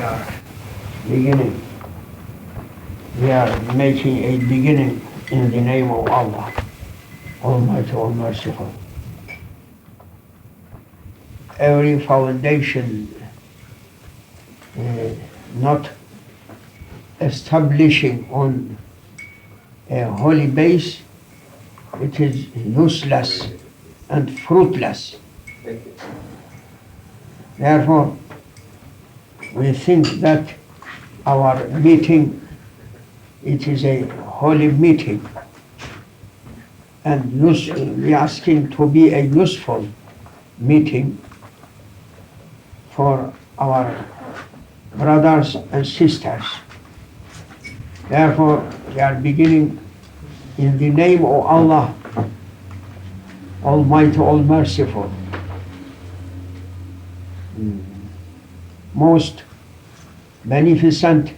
are beginning. We are making a beginning in the name of Allah, Almighty, All Merciful. Every foundation not establishing on a holy base, it is useless and fruitless. Therefore, we think that our meeting, it is a holy meeting, and we are asking to be a useful meeting for our brothers and sisters. Therefore, we are beginning in the name of Allah, Almighty, All Merciful, most beneficent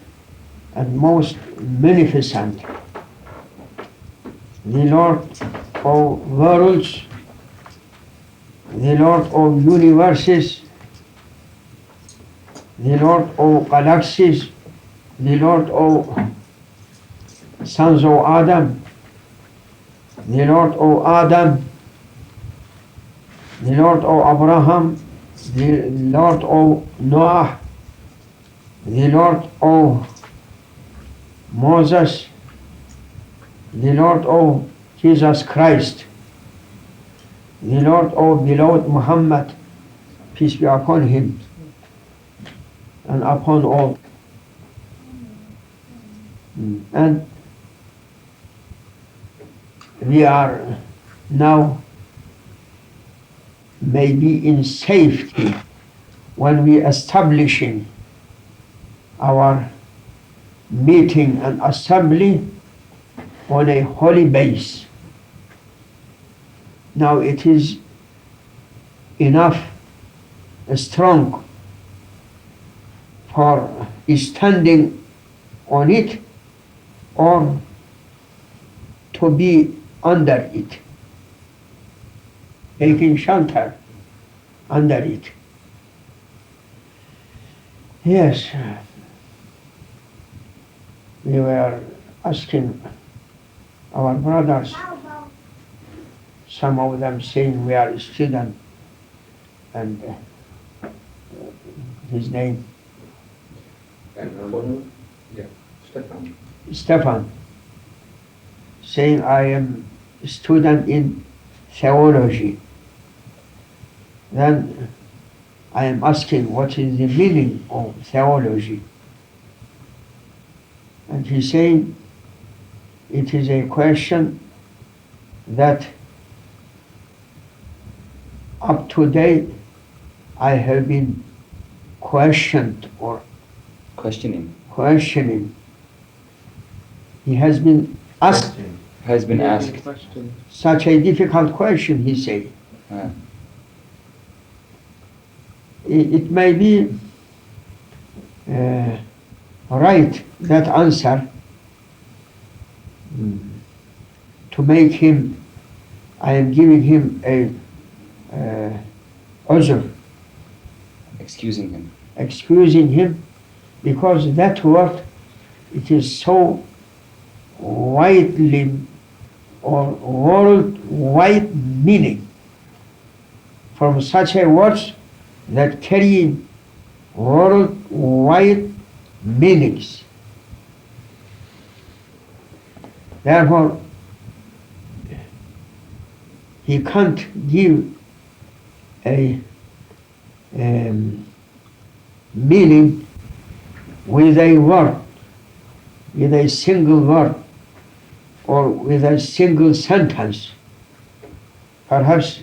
and most munificent, the Lord of worlds, the Lord of universes, the Lord of galaxies, the Lord of sons of Adam, the Lord of Adam, the Lord of Abraham, the Lord of Noah, the Lord of Moses, the Lord of Jesus Christ, the Lord of beloved Muhammad, peace be upon him and upon all. And we are now maybe in safety when we establishing our meeting and assembly on a holy base. Now it is enough strong for standing on it or to be under it, taking shelter under it. Yes, we were asking our brothers, some of them saying we are students, and his name? Stefan, saying I am a student in theology. Then I am asking what is the meaning of theology. And he's saying it is a question that up to date I have been questioned or questioning. He has been asked. Has been asked. Such a difficult question, he said. It may be right, that answer, to make him, I am giving him a uzr, excusing him, because that word, it is so widely or worldwide meaning, from such a words that carry worldwide meanings. Therefore, he can't give a meaning with a word, with a single word, or with a single sentence. Perhaps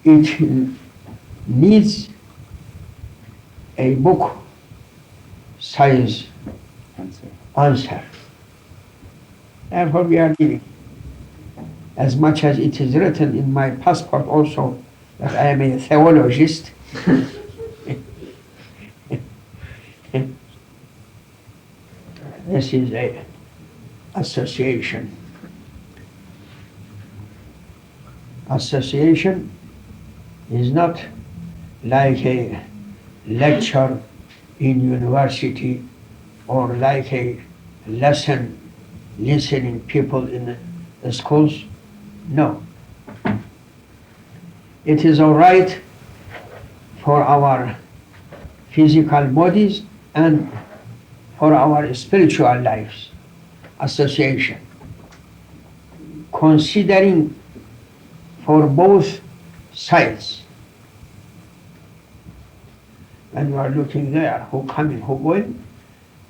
it needs a book size answer. Therefore we are giving, as much as it is written in my passport also that I am a theologist. This is a association. Association is not like a lecture in university or like a lesson listening people in the schools. No. It is all right for our physical bodies and for our spiritual lives association. Considering for both sides. When you are looking there, who coming, who going,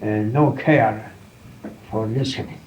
no care for listening.